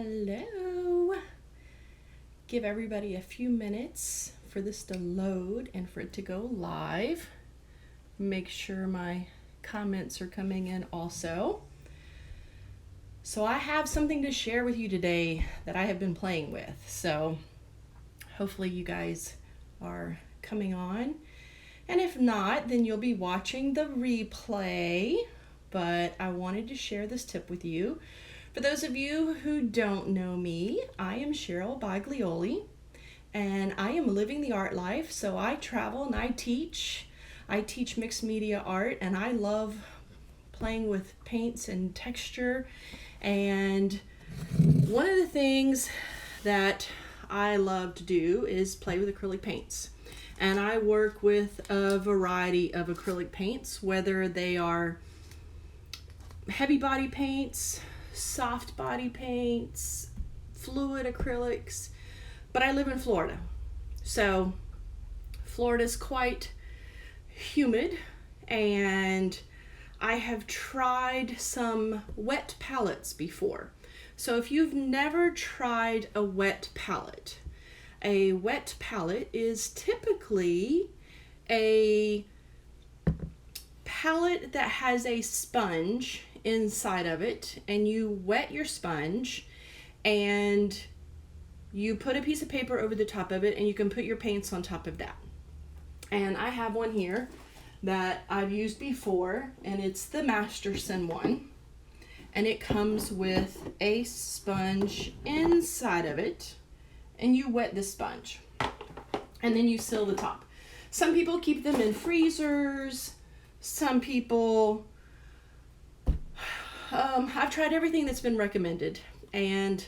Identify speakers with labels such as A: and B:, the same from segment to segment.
A: Hello. Give everybody a few minutes for this to load and for it to go live. Make sure my comments are coming in also. So I have something to share with you today that I have been playing with. So hopefully you guys are coming on. And if not, then you'll be watching the replay. But I wanted to share this tip with you. For those of you who don't know me, I am Cheryl Boglioli, and I am living the art life. So I travel and I teach. I teach mixed media art, and I love playing with paints and texture. And one of the things that I love to do is play with acrylic paints. And I work with a variety of acrylic paints, whether they are heavy body paints, soft body paints, fluid acrylics, but I live in Florida. So Florida's quite humid, and I have tried some wet palettes before. So if you've never tried a wet palette is typically a palette that has a sponge inside of it, and you wet your sponge and you put a piece of paper over the top of it, and you can put your paints on top of that. And I have one here that I've used before, and it's the Masterson one, and it comes with a sponge inside of it, and you wet the sponge and then you seal the top. Some people keep them in freezers, some people I've tried everything that's been recommended, and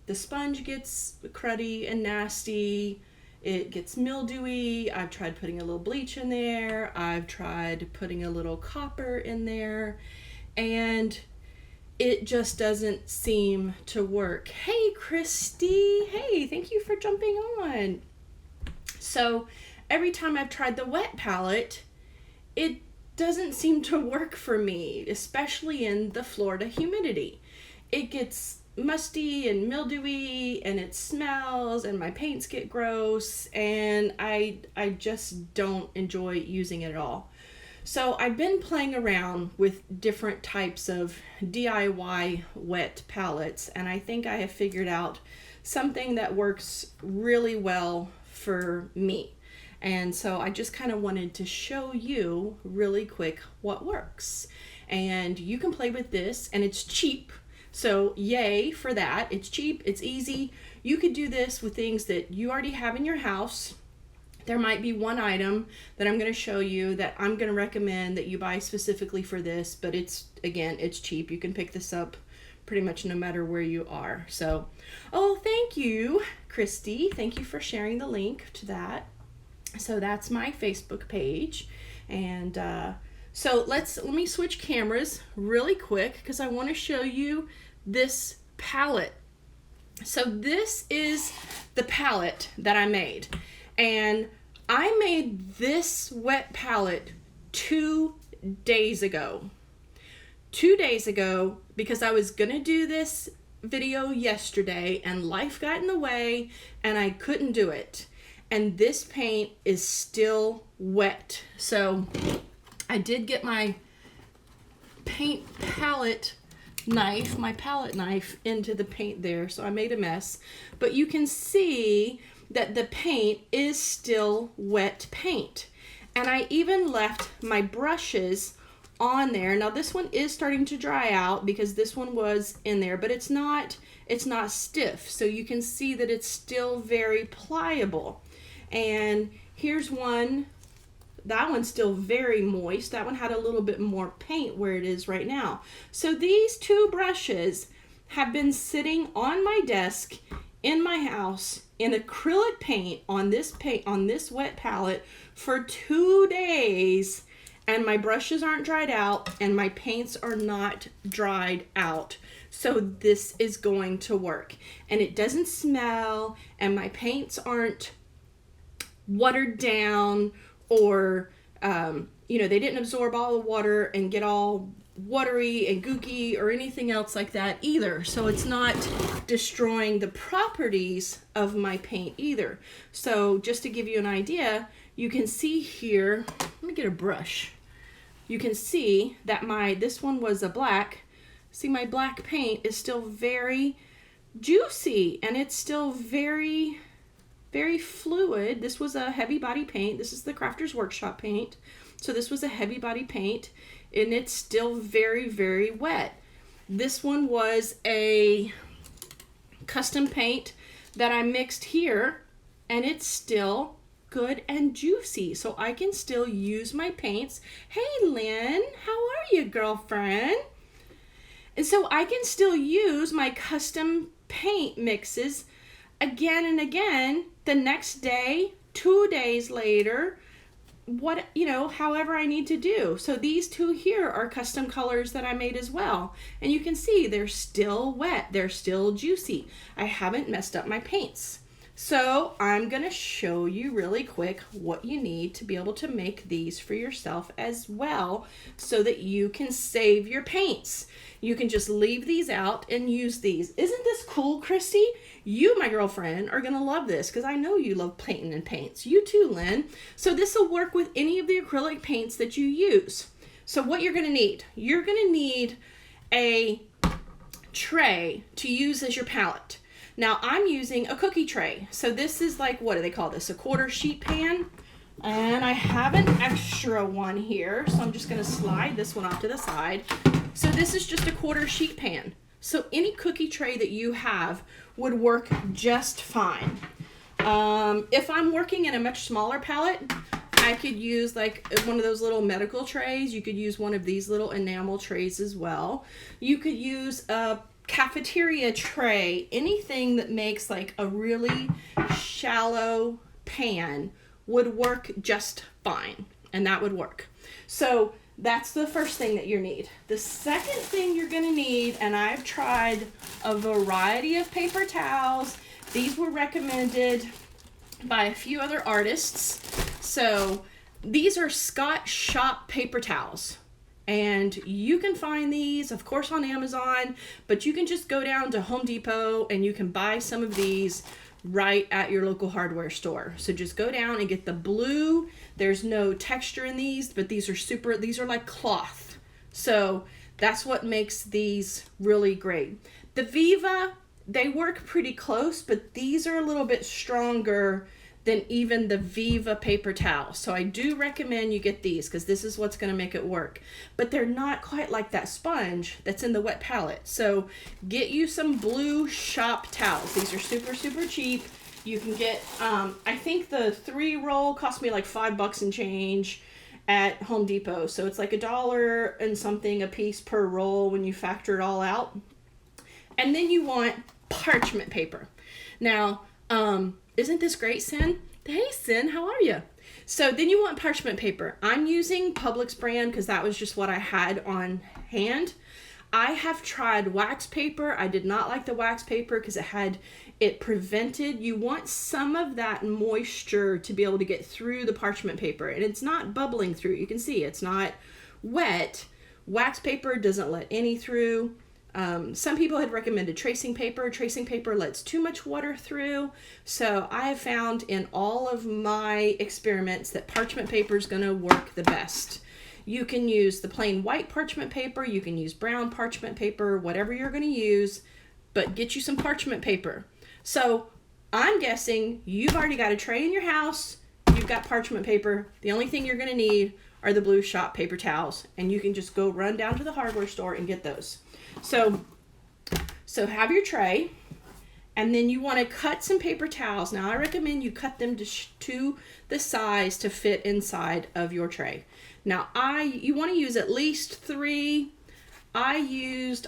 A: the sponge gets cruddy and nasty. It gets mildewy. I've tried putting a little bleach in there. I've tried putting a little copper in there, and it just doesn't seem to work. Hey, Christy. Hey, thank you for jumping on. So every time I've tried the wet palette, it doesn't seem to work for me, especially in the Florida humidity. It gets musty and mildewy, and it smells, and my paints get gross, and I just don't enjoy using it at all. So I've been playing around with different types of DIY wet palettes, and I think I have figured out something that works really well for me. And so I just kind of wanted to show you really quick what works. And you can play with this, and it's cheap. So yay for that. It's cheap, it's easy. You could do this with things that you already have in your house. There might be one item that I'm going to show you that I'm going to recommend that you buy specifically for this, but it's cheap. You can pick this up pretty much no matter where you are. So, oh, thank you, Christy. Thank you for sharing the link to that. So that's my Facebook page. And so let me switch cameras really quick because I want to show you this palette. So this is the palette that I made. And I made this wet palette 2 days ago. 2 days ago, because I was going to do this video yesterday and life got in the way and I couldn't do it. And this paint is still wet. So I did get my palette knife into the paint there. So I made a mess. But you can see that the paint is still wet paint. And I even left my brushes on there. Now this one is starting to dry out because this one was in there, but it's not stiff. So you can see that it's still very pliable. And here's one. That one's still very moist. That one had a little bit more paint where it is right now. So these two brushes have been sitting on my desk in my house in acrylic paint on this wet palette for 2 days, and my brushes aren't dried out and my paints are not dried out. So this is going to work, and it doesn't smell, and my paints aren't watered down, or they didn't absorb all the water and get all watery and gooky or anything else like that either. So it's not destroying the properties of my paint either. So just to give you an idea, you can see here, let me get a brush. You can see that this one was a black. See, my black paint is still very juicy and it's still very, very fluid. This was a heavy body paint. This is the Crafter's Workshop paint. So this was a heavy body paint and it's still very, very wet. This one was a custom paint that I mixed here and it's still good and juicy. So I can still use my paints. Hey Lynn, how are you, girlfriend? And so I can still use my custom paint mixes again and again the next day, 2 days later, however I need to do. So these two here are custom colors that I made as well. And you can see they're still wet, they're still juicy. I haven't messed up my paints. So I'm gonna show you really quick what you need to be able to make these for yourself as well so that you can save your paints. You can just leave these out and use these. Isn't this cool, Christy? You, my girlfriend, are gonna love this because I know you love painting and paints. You too, Lynn. So this will work with any of the acrylic paints that you use. So what you're gonna need a tray to use as your palette. Now I'm using a cookie tray. So this is like, what do they call this? A quarter sheet pan. And I have an extra one here. So I'm just gonna slide this one off to the side. So this is just a quarter sheet pan. So any cookie tray that you have would work just fine. If I'm working in a much smaller palette, I could use like one of those little medical trays. You could use one of these little enamel trays as well. You could use a cafeteria tray. Anything that makes like a really shallow pan would work just fine, and that would work. So that's the first thing that you need. The second thing you're gonna need, and I've tried a variety of paper towels. These were recommended by a few other artists. So these are Scott Shop paper towels. And you can find these, of course, on Amazon, but you can just go down to Home Depot and you can buy some of these right at your local hardware store. So just go down and get the blue. There's no texture in these, but these are like cloth. So that's what makes these really great. The Viva, they work pretty close, but these are a little bit stronger than even the Viva paper towel. So I do recommend you get these because this is what's going to make it work. But they're not quite like that sponge that's in the wet palette. So get you some blue shop towels. These are super, super cheap. You can get, I think the 3-roll cost me like $5 and change at Home Depot. So it's like $1 and something a piece per roll when you factor it all out. And then you want parchment paper. Now, isn't this great, Sin? Hey, Sin, how are you? So then you want parchment paper. I'm using Publix brand because that was just what I had on hand. I have tried wax paper. I did not like the wax paper because it prevented, you want some of that moisture to be able to get through the parchment paper. And it's not bubbling through. You can see it's not wet. Wax paper doesn't let any through. Some people had recommended tracing paper. Tracing paper lets too much water through. So I have found in all of my experiments that parchment paper is going to work the best. You can use the plain white parchment paper. You can use brown parchment paper, whatever you're going to use, but get you some parchment paper. So I'm guessing you've already got a tray in your house. You've got parchment paper. The only thing you're going to need are the blue shop paper towels, and you can just go run down to the hardware store and get those. So have your tray, and then you want to cut some paper towels. Now I recommend you cut them to the size to fit inside of your tray. Now you want to use at least 3. I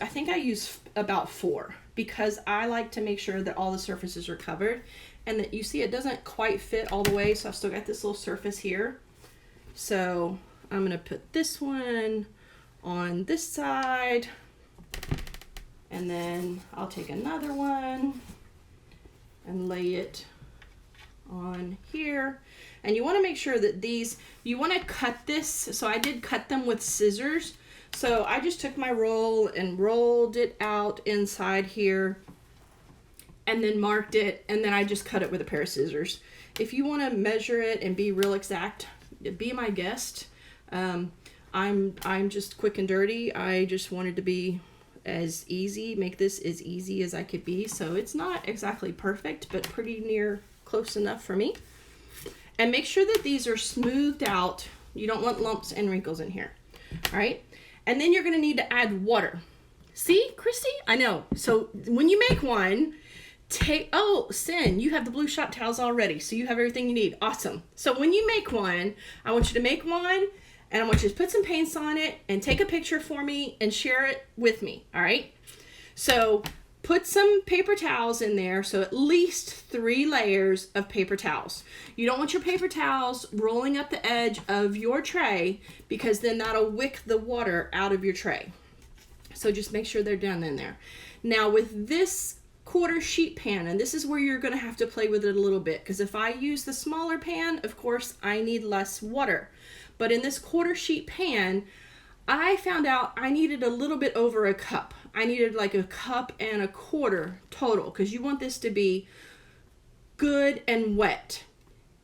A: think I used about 4 because I like to make sure that all the surfaces are covered, and that you see it doesn't quite fit all the way. So I've still got this little surface here. So I'm going to put this one on this side. And then I'll take another one and lay it on here. And you want to make sure that you want to cut this. So I did cut them with scissors. So I just took my roll and rolled it out inside here and then marked it, and then I just cut it with a pair of scissors. If you want to measure it and be real exact, be my guest. I'm just quick and dirty. I just wanted to be as easy, make this as easy as I could be. So it's not exactly perfect, but pretty near close enough for me. And make sure that these are smoothed out. You don't want lumps and wrinkles in here. All right. And then you're going to need to add water. See, Christy? I know. So when you make one, Sin, you have the blue shop towels already. So you have everything you need. Awesome. So when you make one, I want you to make one, and I want you to put some paints on it and take a picture for me and share it with me. All right. So put some paper towels in there. So at least 3 layers of paper towels. You don't want your paper towels rolling up the edge of your tray, because then that'll wick the water out of your tray. So just make sure they're done in there. Now with this quarter sheet pan, and this is where you're going to have to play with it a little bit, because if I use the smaller pan, of course I need less water. But in this quarter sheet pan, I found out I needed a little bit over a cup. I needed like a cup and a quarter total, because you want this to be good and wet.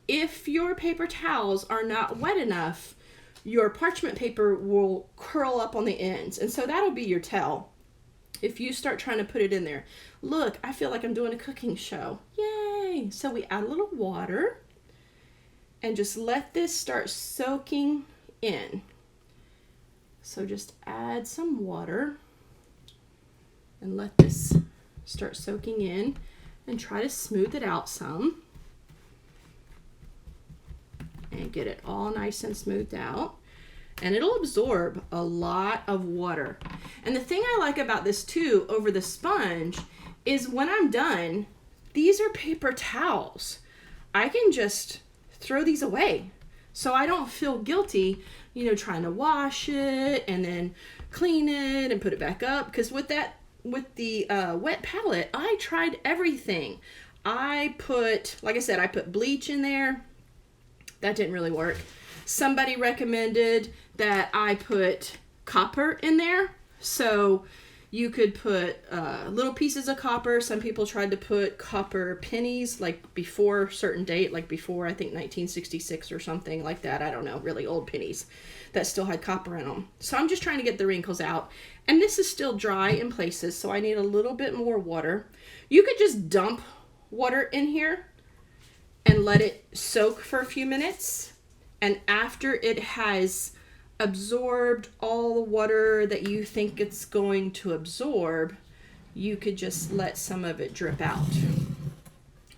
A: If your paper towels are not wet enough, your parchment paper will curl up on the ends. And so that'll be your tell if you start trying to put it in there. Look, I feel like I'm doing a cooking show. Yay! So we add a little water and just let this start soaking in. So just add some water and let this start soaking in, and try to smooth it out some and get it all nice and smoothed out. And it'll absorb a lot of water. And the thing I like about this too over the sponge is when I'm done, these are paper towels. I can just throw these away. So I don't feel guilty, trying to wash it and then clean it and put it back up. Because with the wet palette, I tried everything. Like I said, I put bleach in there. That didn't really work. Somebody recommended that I put copper in there. So you could put little pieces of copper. Some people tried to put copper pennies, like before a certain date, like before I think 1966 or something like that. I don't know, really old pennies that still had copper in them. So I'm just trying to get the wrinkles out. And this is still dry in places, so I need a little bit more water. You could just dump water in here and let it soak for a few minutes. And after it has absorbed all the water that you think it's going to absorb, you could just let some of it drip out.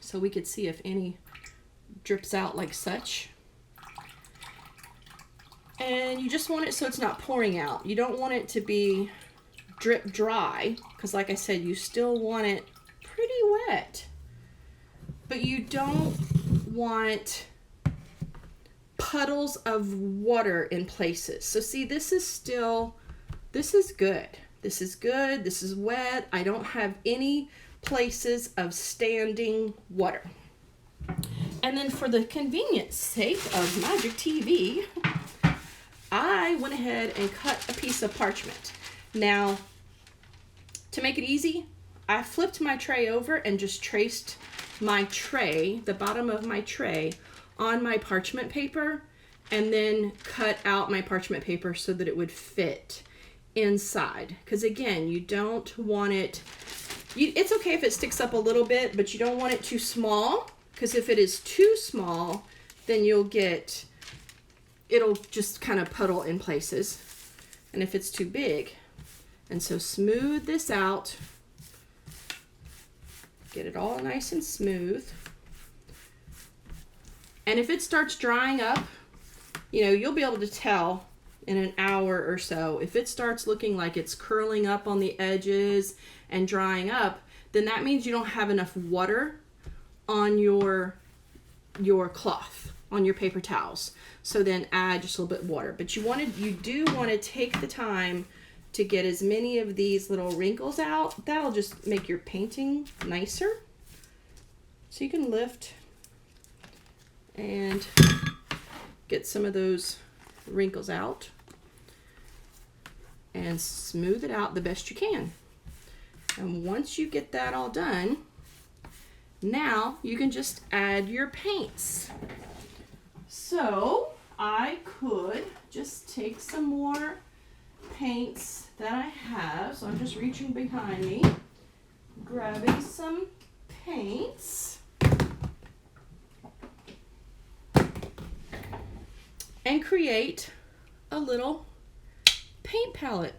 A: So we could see if any drips out like such. And you just want it so it's not pouring out. You don't want it to be drip dry, because like I said, you still want it pretty wet. But you don't want puddles of water in places. So see, this is good. This is good. This is wet. I don't have any places of standing water. And then for the convenience sake of Magic TV, I went ahead and cut a piece of parchment. Now, to make it easy, I flipped my tray over and just traced my tray, the bottom of my tray, on my parchment paper, and then cut out my parchment paper so that it would fit inside. Because again, you don't want it, it's okay if it sticks up a little bit, but you don't want it too small, because if it is too small, then it'll just kind of puddle in places. And if it's too big, and so smooth this out, get it all nice and smooth. And if it starts drying up, you'll be able to tell in an hour or so. If it starts looking like it's curling up on the edges and drying up, then that means you don't have enough water on your cloth, on your paper towels. So then add just a little bit of water. But you do want to take the time to get as many of these little wrinkles out. That'll just make your painting nicer. So you can lift and get some of those wrinkles out. and smooth it out the best you can. And once you get that all done, now you can just add your paints. So I could just take some more paints that I have. So I'm just reaching behind me, grabbing some paints, and create a little paint palette.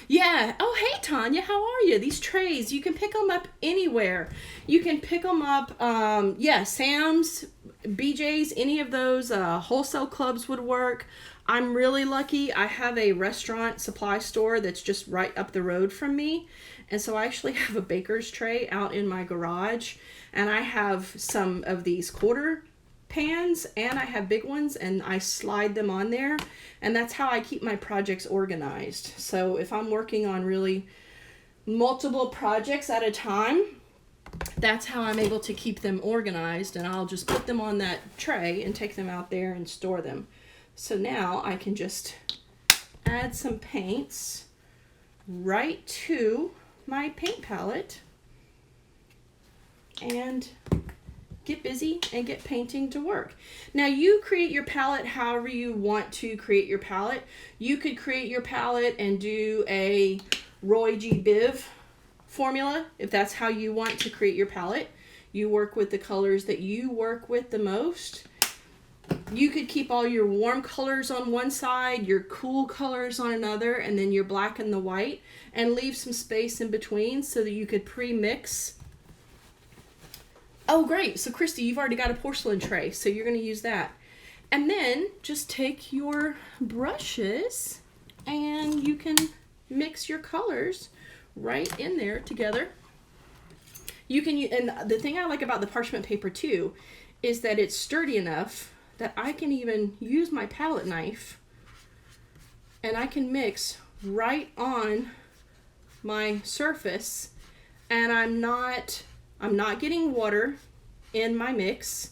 A: Yeah. Oh, hey, Tanya, how are you? These trays, you can pick them up anywhere. You can pick them up, yeah, Sam's, BJ's, any of those wholesale clubs would work. I'm really lucky. I have a restaurant supply store that's just right up the road from me. And so I actually have a baker's tray out in my garage. And I have some of these quarter pans and I have big ones, and I slide them on there, and that's how I keep my projects organized. So if I'm working on really multiple projects at a time, that's how I'm able to keep them organized, and I'll just put them on that tray and take them out there and store them. So now I can just add some paints right to my paint palette and get busy and get painting to work. Now you create your palette however you want to create your palette. You could create your palette and do a Roy G. Biv formula if that's how you want to create your palette. You work with the colors that you work with the most. You could keep all your warm colors on one side, your cool colors on another, and then your black and the white, and leave some space in between so that you could pre-mix. Oh, great. So, Christy, you've already got a porcelain tray, so you're going to use that. And then just take your brushes and you can mix your colors right in there together. You can, and the thing I like about the parchment paper too is that it's sturdy enough that I can even use my palette knife and I can mix right on my surface, and I'm not getting water in my mix,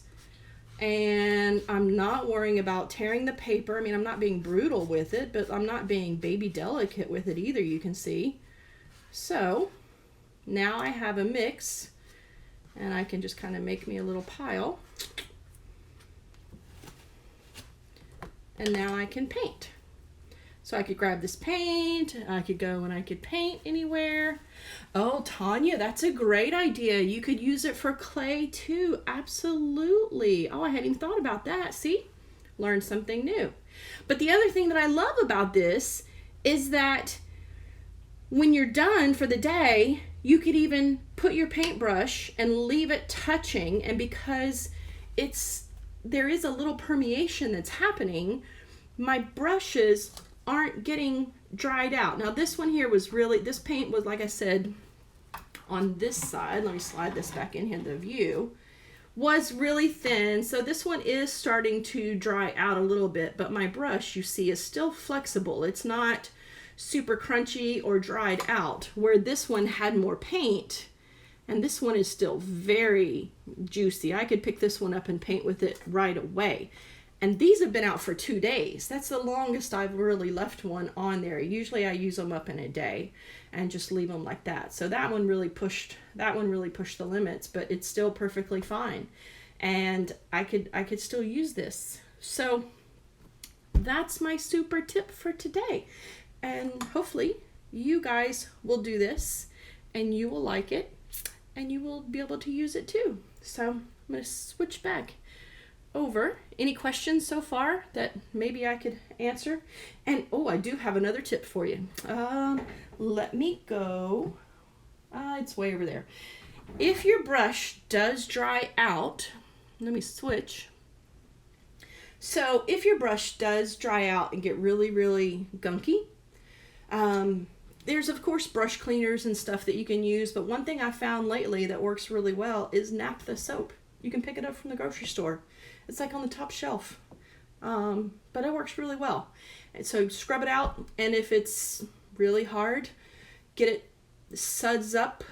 A: and I'm not worrying about tearing the paper. I mean, I'm not being brutal with it, but I'm not being baby delicate with it either, you can see. So now I have a mix, and I can just kind of make me a little pile. And now I can paint. So I could grab this paint, I could go and I could paint anywhere. Oh, Tanya, that's a great idea. You could use it for clay too. Absolutely. Oh, I hadn't even thought about that. See? Learned something new. But the other thing that I love about this is that when you're done for the day, you could even put your paintbrush and leave it touching, and because there is a little permeation that's happening, my brushes aren't getting dried out. Now this one here was really, this paint was, like I said, on this side, let me slide this back in here, the view, was really thin. So this one is starting to dry out a little bit, but my brush, you see, is still flexible. It's not super crunchy or dried out, where this one had more paint, and this one is still very juicy. I could pick this one up and paint with it right away. And these have been out for 2 days. That's the longest I've really left one on there. Usually I use them up in a day and just leave them like that. So that one really pushed the limits, but it's still perfectly fine. And I could still use this. So that's my super tip for today. And hopefully you guys will do this and you will like it and you will be able to use it too. So I'm going to switch back over. Any questions so far that maybe I could answer? And oh, I do have another tip for you. Let me go. It's way over there. If your brush does dry out, let me switch. So if your brush does dry out and get really, really gunky, there's of course brush cleaners and stuff that you can use, but one thing I found lately that works really well is naphtha soap. You can pick it up from the grocery store. It's like on the top shelf, but it works really well. And so scrub it out, and if it's really hard, get it suds up,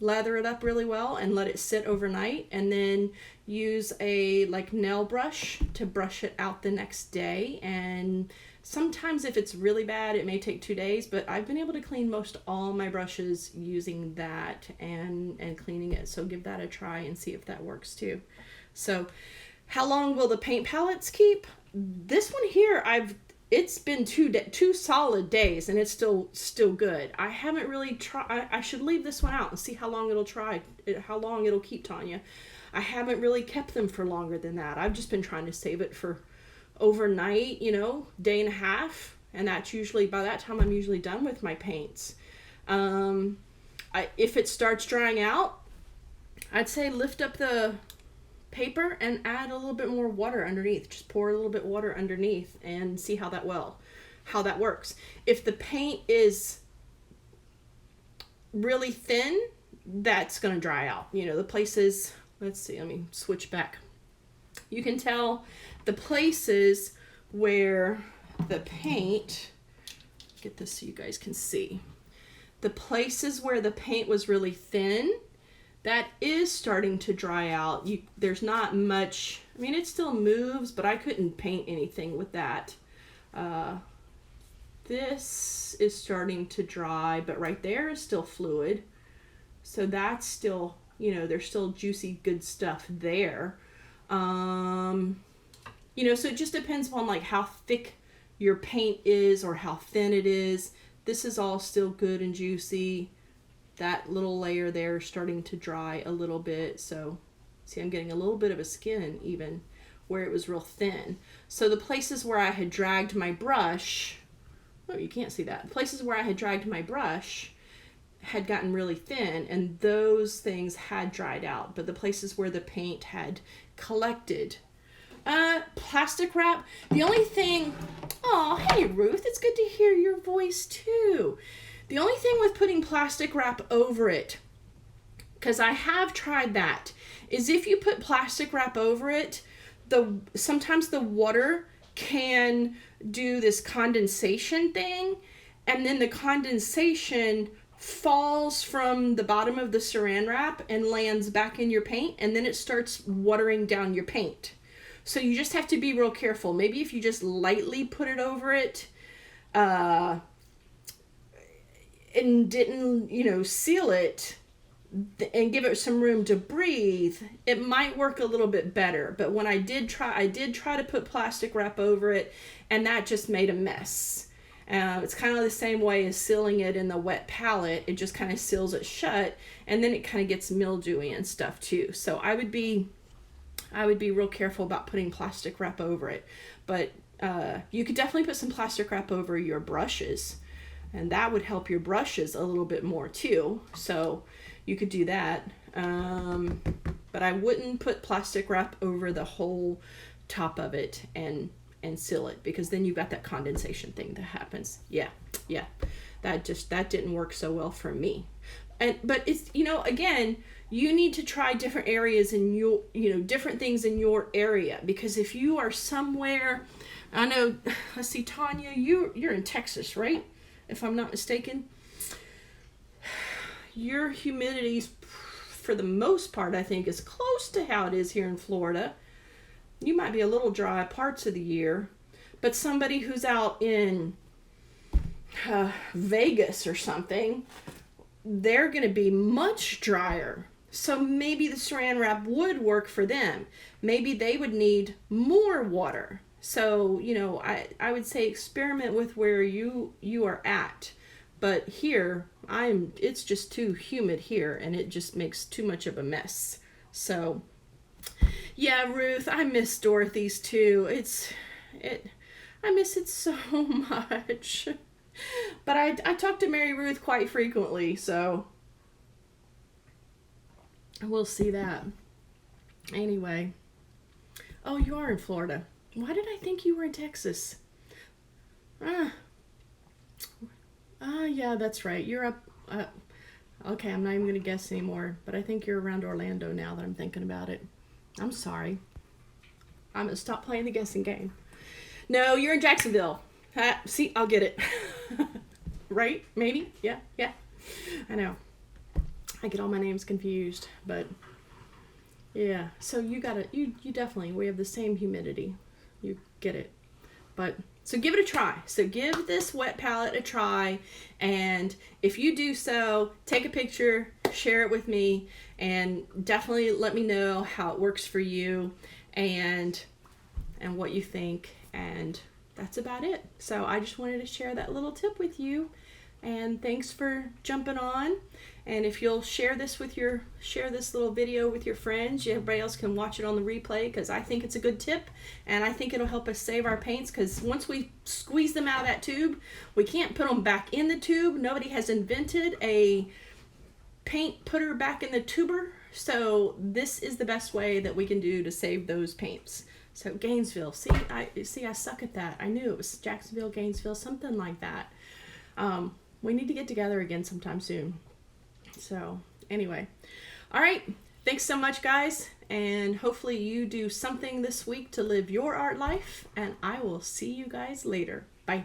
A: lather it up really well, and let it sit overnight, and then use a nail brush to brush it out the next day, and Sometimes if it's really bad, it may take 2 days, but I've been able to clean most all my brushes using that and cleaning it. So give that a try and see if that works too. So how long will the paint palettes keep? This one here, it's been 2 solid days and it's still good. I haven't really tried. I should leave this one out and see how long it'll keep, Tanya. I haven't really kept them for longer than that. I've just been trying to save it for overnight, day and a half, and that's usually, by that time I'm usually done with my paints. If it starts drying out, I'd say lift up the paper and add a little bit more water underneath. Just pour a little bit water underneath and see how that works. If the paint is really thin, that's going to dry out. The places, let's see, let me switch back. You can tell the places where the paint, get this so you guys can see. The places where the paint was really thin, that is starting to dry out. There's not much, it still moves, but I couldn't paint anything with that. This is starting to dry, but right there is still fluid. So that's still, there's still juicy, good stuff there. So it just depends on like how thick your paint is or how thin it is. This is all still good and juicy. That little layer there is starting to dry a little bit. So see, I'm getting a little bit of a skin even where it was real thin. So the places where I had dragged my brush, oh, you can't see that. Places where I had dragged my brush had gotten really thin and those things had dried out. But the places where the paint had collected, plastic wrap. The only thing, oh, hey Ruth, it's good to hear your voice too. The only thing with putting plastic wrap over it, because I have tried that, is if you put plastic wrap over it, sometimes the water can do this condensation thing, and then the condensation falls from the bottom of the saran wrap and lands back in your paint, and then it starts watering down your paint. So you just have to be real careful. Maybe if you just lightly put it over it, and didn't, seal it and give it some room to breathe, it might work a little bit better. But when I did try to put plastic wrap over it, and that just made a mess. It's kind of the same way as sealing it in the wet palette. It just kind of seals it shut, and then it kind of gets mildewy and stuff too. So I would be real careful about putting plastic wrap over it. But you could definitely put some plastic wrap over your brushes, and that would help your brushes a little bit more too. So you could do that. But I wouldn't put plastic wrap over the whole top of it and seal it, because then you've got that condensation thing that happens. Yeah. That didn't work so well for me. But it's, again, you need to try different areas in your, different things in your area, because if you are somewhere, I know, let's see, Tanya, you're in Texas, right? If I'm not mistaken. Your humidity, for the most part, I think, is close to how it is here in Florida. You might be a little dry parts of the year, but somebody who's out in Vegas or something, they're going to be much drier. So maybe the saran wrap would work for them. Maybe they would need more water. So, I would say experiment with where you are at. But here, it's just too humid here, and it just makes too much of a mess. So, yeah, Ruth, I miss Dorothy's too. I miss it so much. But I talk to Mary Ruth quite frequently, so we'll see that. Anyway. Oh, you are in Florida. Why did I think you were in Texas? Yeah, that's right. You're up. Okay, I'm not even going to guess anymore, but I think you're around Orlando now that I'm thinking about it. I'm sorry. I'm going to stop playing the guessing game. No, you're in Jacksonville. See, I'll get it. Right? Maybe? Yeah. I know. I get all my names confused, but yeah. So you definitely, we have the same humidity. You get it. But So give it a try. So give this wet palette a try, and if you do so, take a picture, share it with me, and definitely let me know how it works for you and what you think. And that's about it. So I just wanted to share that little tip with you, and thanks for jumping on. And if you'll share this little video with your friends, everybody else can watch it on the replay, because I think it's a good tip, and I think it'll help us save our paints, because once we squeeze them out of that tube, we can't put them back in the tube. Nobody has invented a paint putter back in the tuber, so this is the best way that we can do to save those paints. So Gainesville, see I suck at that. I knew it was Jacksonville, Gainesville, something like that. We need to get together again sometime soon. So anyway, all right, thanks so much, guys, and hopefully you do something this week to live your art life, and I will see you guys later. Bye.